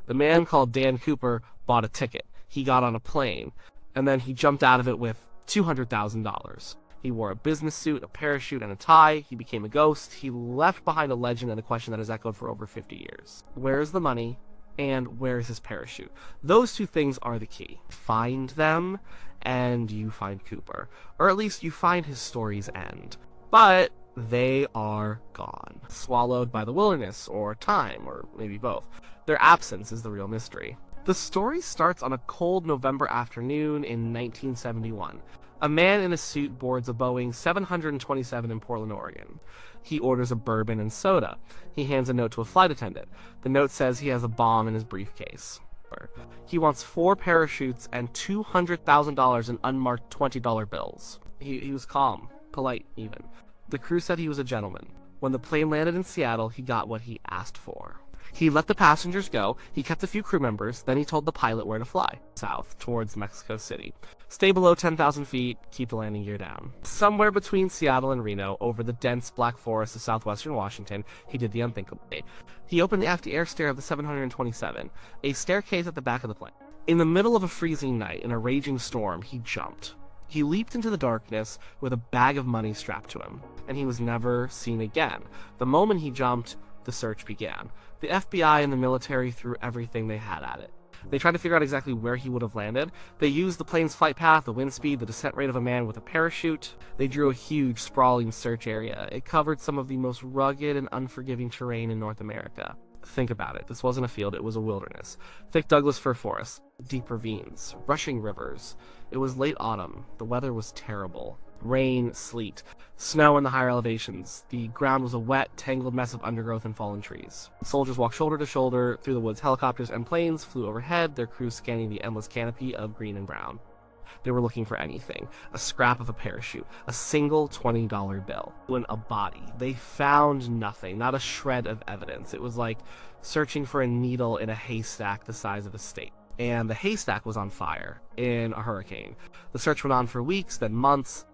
The man called Dan Cooper bought a ticket. He got on a plane, and then he jumped out of it with $200,000. He wore a business suit, a parachute, and a tie. He became a ghost. He left behind a legend and a question that has echoed for over 50 years. Where is the money, and where is his parachute? Those two things are the key. Find them, and you find Cooper. Or at least you find his story's end. But they are gone. Swallowed by the wilderness, or time, or maybe both. Their absence is the real mystery. The story starts on a cold November afternoon in 1971. A man in a suit boards a Boeing 727 in Portland, Oregon. He orders a bourbon and soda. He hands a note to a flight attendant. The note says he has a bomb in his briefcase. He wants 4 parachutes and $200,000 in unmarked $20 bills. He was calm, polite even. The crew said he was a gentleman. When the plane landed in Seattle, he got what he asked for. He let the passengers go, he kept a few crew members, then he told the pilot where to fly. South, towards Mexico City. Stay below 10,000 feet, keep the landing gear down. Somewhere between Seattle and Reno, over the dense black forest of southwestern Washington, he did the unthinkable. He opened the aft-air stair of the 727, a staircase at the back of the plane. In the middle of a freezing night, in a raging storm, he jumped. He leaped into the darkness with a bag of money strapped to him, and he was never seen again. The moment he jumped, the search began. The FBI and the military threw everything they had at it. They tried to figure out exactly where he would have landed. They used the plane's flight path, the wind speed, the descent rate of a man with a parachute. They drew a huge, sprawling search area. It covered some of the most rugged and unforgiving terrain in North America. Think about it. This wasn't a field, it was a wilderness. Thick Douglas fir forests, deep ravines, rushing rivers. It was late autumn. The weather was terrible. Rain, sleet, snow in the higher elevations. The ground was a wet, tangled mess of undergrowth and fallen trees. Soldiers walked shoulder to shoulder through the woods. Helicopters and planes flew overhead, their crews scanning the endless canopy of green and brown. They were looking for anything. A scrap of a parachute, a single $20 bill, and a body. They found nothing, not a shred of evidence. It was like searching for a needle in a haystack the size of a state. And the haystack was on fire in a hurricane. The search went on for weeks, then months.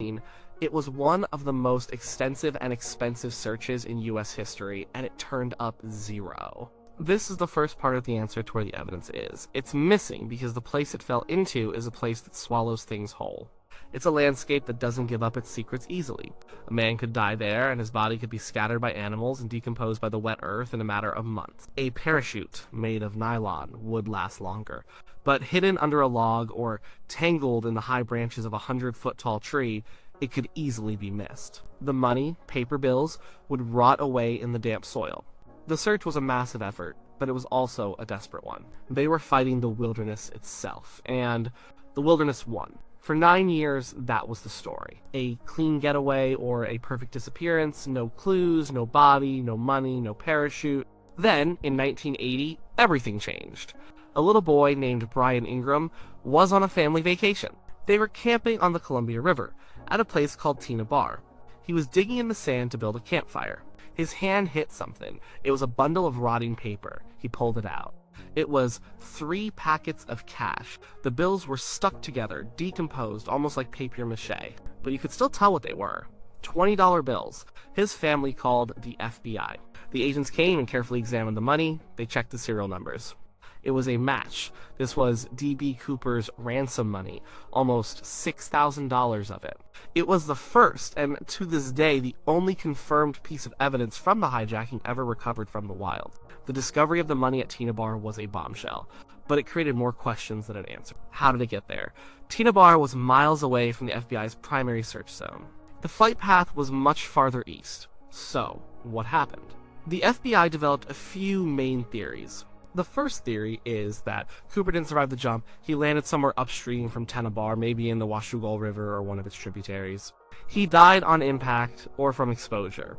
It was one of the most extensive and expensive searches in U.S. history, and it turned up 0. This is the first part of the answer to where the evidence is. It's missing because the place it fell into is a place that swallows things whole. It's a landscape that doesn't give up its secrets easily. A man could die there, and his body could be scattered by animals and decomposed by the wet earth in a matter of months. A parachute made of nylon would last longer, but hidden under a log or tangled in the high branches of a 100-foot-tall tree, it could easily be missed. The money, paper bills, would rot away in the damp soil. The search was a massive effort, but it was also a desperate one. They were fighting the wilderness itself, and the wilderness won. For 9 years, that was the story. A clean getaway or a perfect disappearance, no clues, no body, no money, no parachute. Then, in 1980, everything changed. A little boy named Brian Ingram was on a family vacation. They were camping on the Columbia River, at a place called Tina Bar. He was digging in the sand to build a campfire. His hand hit something. It was a bundle of rotting paper. He pulled it out. It was 3 packets of cash. The bills were stuck together, decomposed, almost like papier-mâché. But you could still tell what they were. $20 bills. His family called the FBI. The agents came and carefully examined the money. They checked the serial numbers. It was a match. This was D.B. Cooper's ransom money, almost $6,000 of it. It was the first, and to this day, the only confirmed piece of evidence from the hijacking ever recovered from the wild. The discovery of the money at Tina Bar was a bombshell, but it created more questions than it answered. How did it get there? Tina Bar was miles away from the FBI's primary search zone. The flight path was much farther east. So, what happened? The FBI developed a few main theories. The first theory is that Cooper didn't survive the jump. He landed somewhere upstream from Tina Bar, maybe in the Washougal River or one of its tributaries. He died on impact or from exposure.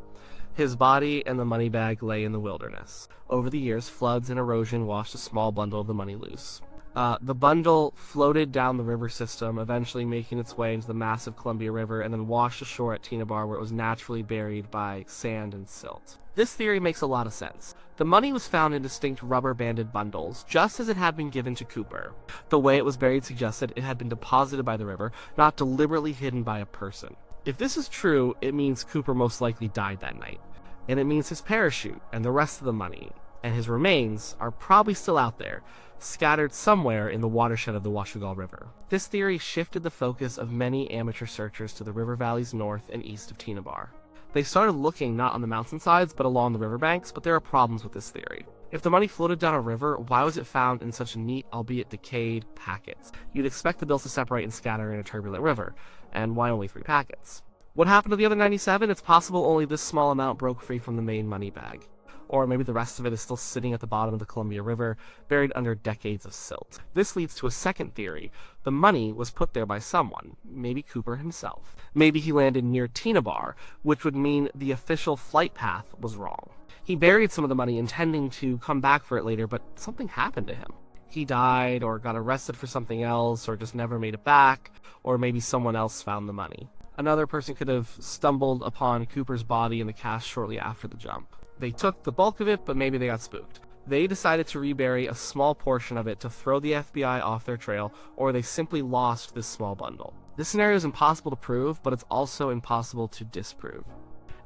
His body and the money bag lay in the wilderness. Over the years, floods and erosion washed a small bundle of the money loose. The bundle floated down the river system, eventually making its way into the massive Columbia River and then washed ashore at Tina Bar, where it was naturally buried by sand and silt. This theory makes a lot of sense. The money was found in distinct rubber-banded bundles, just as it had been given to Cooper. The way it was buried suggested it had been deposited by the river, not deliberately hidden by a person. If this is true, it means Cooper most likely died that night. And it means his parachute and the rest of the money and his remains are probably still out there, scattered somewhere in the watershed of the Washougal River. This theory shifted the focus of many amateur searchers to the river valleys north and east of Tinabar. They started looking not on the mountainsides but along the riverbanks, but there are problems with this theory. If the money floated down a river, why was it found in such neat, albeit decayed, packets? You'd expect the bills to separate and scatter in a turbulent river, and why only 3 packets? What happened to the other 97? It's possible only this small amount broke free from the main money bag. Or maybe the rest of it is still sitting at the bottom of the Columbia River, buried under decades of silt. This leads to a second theory. The money was put there by someone, maybe Cooper himself. Maybe he landed near Tinabar, which would mean the official flight path was wrong. He buried some of the money intending to come back for it later, but something happened to him. He died, or got arrested for something else, or just never made it back, or maybe someone else found the money. Another person could have stumbled upon Cooper's body in the cache shortly after the jump. They took the bulk of it, but maybe they got spooked. They decided to rebury a small portion of it to throw the FBI off their trail, or they simply lost this small bundle. This scenario is impossible to prove, but it's also impossible to disprove.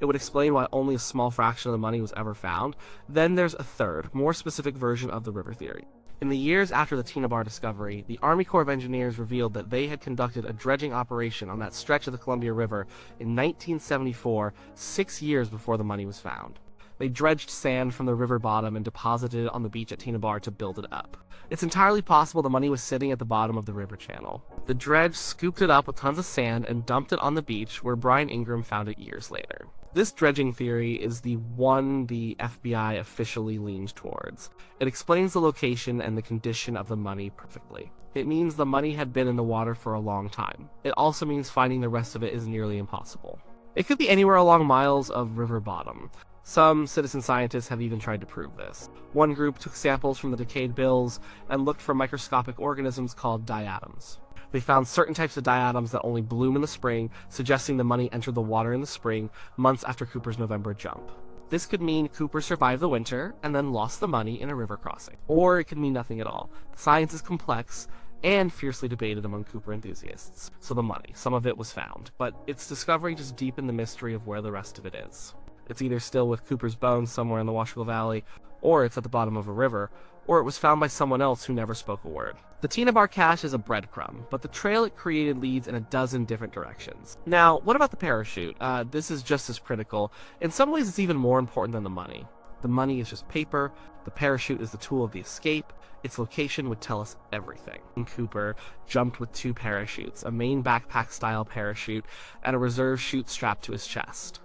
It would explain why only a small fraction of the money was ever found. Then there's a third, more specific version of the river theory. In the years after the Tinabar discovery, the Army Corps of Engineers revealed that they had conducted a dredging operation on that stretch of the Columbia River in 1974, 6 years before the money was found. They dredged sand from the river bottom and deposited it on the beach at Tinabar to build it up. It's entirely possible the money was sitting at the bottom of the river channel. The dredge scooped it up with tons of sand and dumped it on the beach, where Brian Ingram found it years later. This dredging theory is the one the FBI officially leaned towards. It explains the location and the condition of the money perfectly. It means the money had been in the water for a long time. It also means finding the rest of it is nearly impossible. It could be anywhere along miles of river bottom. Some citizen scientists have even tried to prove this. One group took samples from the decayed bills and looked for microscopic organisms called diatoms. They found certain types of diatoms that only bloom in the spring, suggesting the money entered the water in the spring, months after Cooper's November jump. This could mean Cooper survived the winter and then lost the money in a river crossing. Or it could mean nothing at all. The science is complex and fiercely debated among Cooper enthusiasts. So the money, some of it was found, but its discovery just deepened the mystery of where the rest of it is. It's either still with Cooper's bones somewhere in the Washougal Valley, or it's at the bottom of a river, or it was found by someone else who never spoke a word. The Tinabar cache is a breadcrumb, but the trail it created leads in a dozen different directions. Now, what about the parachute? This is just as critical. In some ways, it's even more important than the money. The money is just paper, the parachute is the tool of the escape. Its location would tell us everything. Cooper jumped with 2 parachutes, a main backpack-style parachute, and a reserve chute strapped to his chest.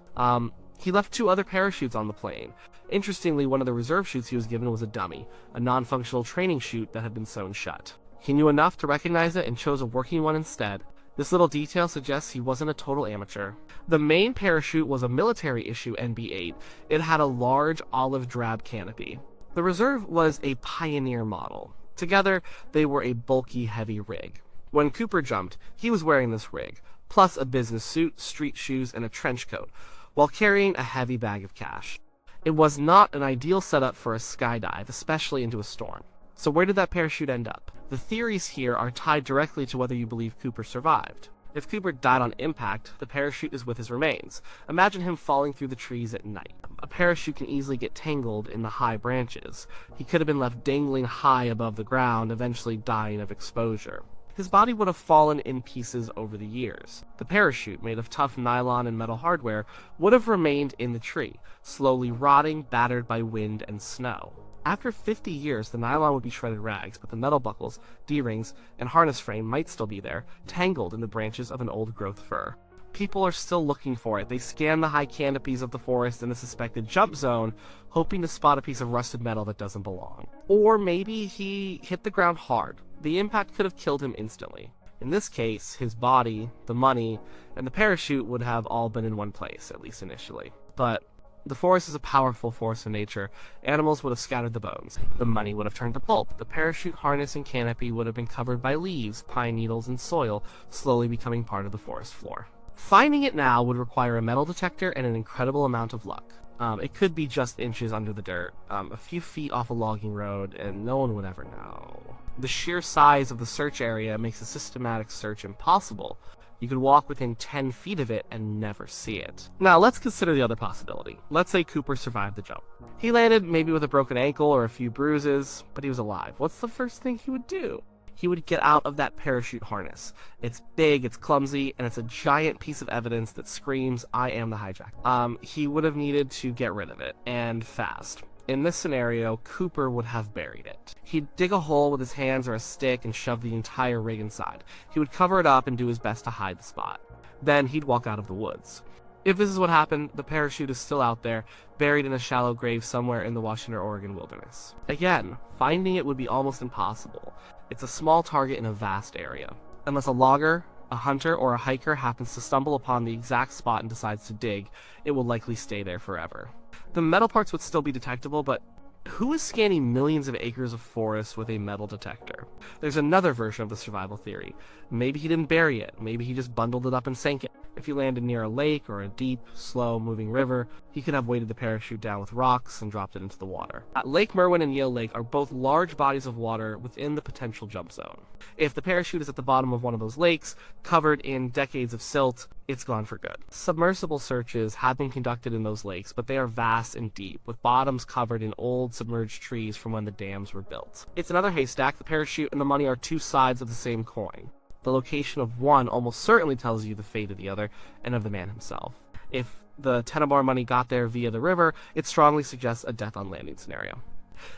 He left 2 other parachutes on the plane. Interestingly, one of the reserve chutes he was given was a dummy, a non-functional training chute that had been sewn shut. He knew enough to recognize it and chose a working one instead. This little detail suggests he wasn't a total amateur. The main parachute was a military-issue NB-8. It had a large olive drab canopy. The reserve was a Pioneer model. Together, they were a bulky, heavy rig. When Cooper jumped, he was wearing this rig, plus a business suit, street shoes, and a trench coat, while carrying a heavy bag of cash. It was not an ideal setup for a skydive, especially into a storm. So where did that parachute end up? The theories here are tied directly to whether you believe Cooper survived. If Cooper died on impact, the parachute is with his remains. Imagine him falling through the trees at night. A parachute can easily get tangled in the high branches. He could have been left dangling high above the ground, eventually dying of exposure. His body would have fallen in pieces over the years. The parachute, made of tough nylon and metal hardware, would have remained in the tree, slowly rotting, battered by wind and snow. After 50 years, the nylon would be shredded rags, but the metal buckles, D-rings, and harness frame might still be there, tangled in the branches of an old-growth fir. People are still looking for it. They scan the high canopies of the forest in the suspected jump zone, hoping to spot a piece of rusted metal that doesn't belong. Or maybe he hit the ground hard. The impact could have killed him instantly. In this case, his body, the money, and the parachute would have all been in one place, at least initially. But the forest is a powerful force of nature. Animals would have scattered the bones. The money would have turned to pulp. The parachute harness and canopy would have been covered by leaves, pine needles, and soil, slowly becoming part of the forest floor. Finding it now would require a metal detector and an incredible amount of luck. It could be just inches under the dirt, a few feet off a logging road, and no one would ever know. The sheer size of the search area makes a systematic search impossible. You could walk within 10 feet of it and never see it. Now, let's consider the other possibility. Let's say Cooper survived the jump. He landed maybe with a broken ankle or a few bruises, but he was alive. What's the first thing he would do? He would get out of that parachute harness. It's big, it's clumsy, and it's a giant piece of evidence that screams, I am the hijacker. He would have needed to get rid of it, and fast. In this scenario, Cooper would have buried it. He'd dig a hole with his hands or a stick and shove the entire rig inside. He would cover it up and do his best to hide the spot. Then he'd walk out of the woods. If this is what happened, the parachute is still out there, buried in a shallow grave somewhere in the Washington, Oregon wilderness. Again, finding it would be almost impossible. It's a small target in a vast area. Unless a logger, a hunter, or a hiker happens to stumble upon the exact spot and decides to dig, it will likely stay there forever. The metal parts would still be detectable, but who is scanning millions of acres of forest with a metal detector? There's another version of the survival theory. Maybe he didn't bury it. Maybe he just bundled it up and sank it. If he landed near a lake or a deep, slow-moving river, he could have weighted the parachute down with rocks and dropped it into the water. Lake Merwin and Yale Lake are both large bodies of water within the potential jump zone. If the parachute is at the bottom of one of those lakes, covered in decades of silt, it's gone for good. Submersible searches have been conducted in those lakes, but they are vast and deep, with bottoms covered in old submerged trees from when the dams were built. It's another haystack. The parachute and the money are two sides of the same coin. The location of one almost certainly tells you the fate of the other, and of the man himself. If the Tenenbaum money got there via the river, it strongly suggests a death on landing scenario.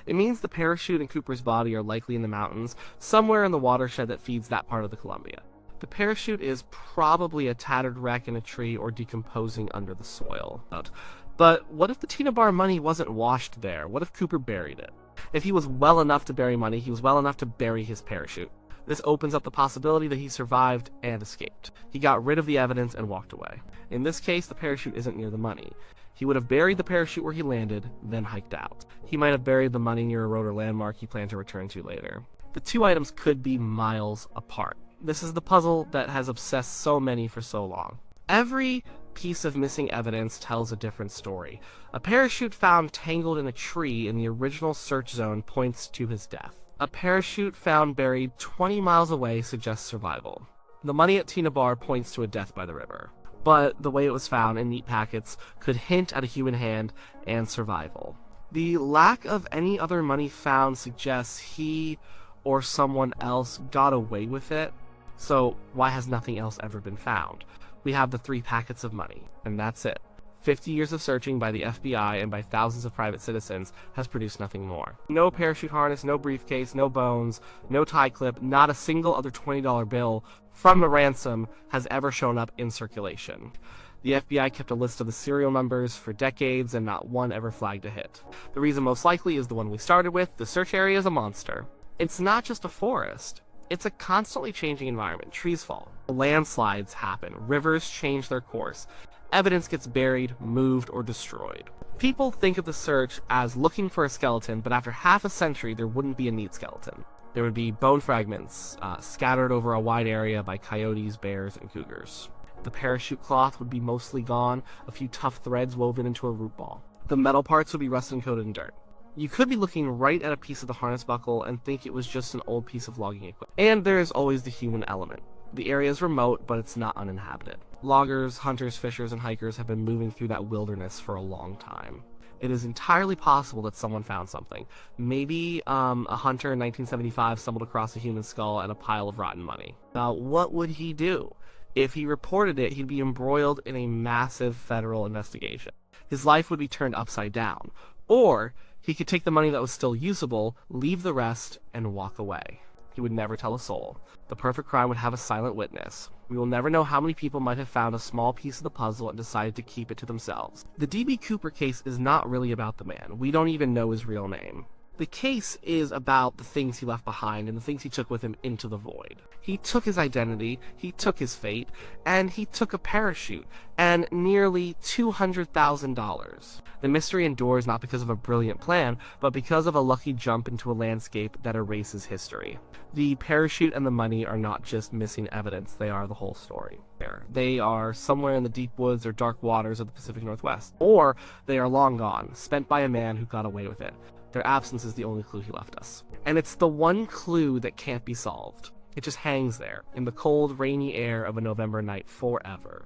It means the parachute and Cooper's body are likely in the mountains, somewhere in the watershed that feeds that part of the Columbia. The parachute is probably a tattered wreck in a tree or decomposing under the soil. But what if the Tenenbaum money wasn't washed there? What if Cooper buried it? If he was well enough to bury money, he was well enough to bury his parachute. This opens up the possibility that he survived and escaped. He got rid of the evidence and walked away. In this case, the parachute isn't near the money. He would have buried the parachute where he landed, then hiked out. He might have buried the money near a road or landmark he planned to return to later. The two items could be miles apart. This is the puzzle that has obsessed so many for so long. Every piece of missing evidence tells a different story. A parachute found tangled in a tree in the original search zone points to his death. A parachute found buried 20 miles away suggests survival. The money at Tenenbaum points to a death by the river. But the way it was found in neat packets could hint at a human hand and survival. The lack of any other money found suggests he or someone else got away with it. So why has nothing else ever been found? We have the 3 packets of money, and that's it. 50 years of searching by the FBI and by thousands of private citizens has produced nothing more. No parachute harness, no briefcase, no bones, no tie clip, not a single other $20 bill from the ransom has ever shown up in circulation. The FBI kept a list of the serial numbers for decades and not one ever flagged a hit. The reason most likely is the one we started with: the search area is a monster. It's not just a forest. It's a constantly changing environment. Trees fall, landslides happen, rivers change their course. Evidence gets buried, moved, or destroyed. People think of the search as looking for a skeleton, but after half a century, there wouldn't be a neat skeleton. There would be bone fragments scattered over a wide area by coyotes, bears, and cougars. The parachute cloth would be mostly gone, a few tough threads woven into a root ball. The metal parts would be rusted and coated in dirt. You could be looking right at a piece of the harness buckle and think it was just an old piece of logging equipment. And there is always the human element. The area is remote, but it's not uninhabited. Loggers, hunters, fishers, and hikers have been moving through that wilderness for a long time. It is entirely possible that someone found something. Maybe a hunter in 1975 stumbled across a human skull and a pile of rotten money. Now, what would he do? If he reported it, he'd be embroiled in a massive federal investigation. His life would be turned upside down. Or he could take the money that was still usable, leave the rest, and walk away. He would never tell a soul. The perfect crime would have a silent witness. We will never know how many people might have found a small piece of the puzzle and decided to keep it to themselves. The D.B. Cooper case is not really about the man. We don't even know his real name. The case is about the things he left behind and the things he took with him into the void. He took his identity, he took his fate, and he took a parachute, and nearly $200,000. The mystery endures not because of a brilliant plan, but because of a lucky jump into a landscape that erases history. The parachute and the money are not just missing evidence, they are the whole story. They are somewhere in the deep woods or dark waters of the Pacific Northwest. Or they are long gone, spent by a man who got away with it. Their absence is the only clue he left us. And it's the one clue that can't be solved. It just hangs there, in the cold, rainy air of a November night forever.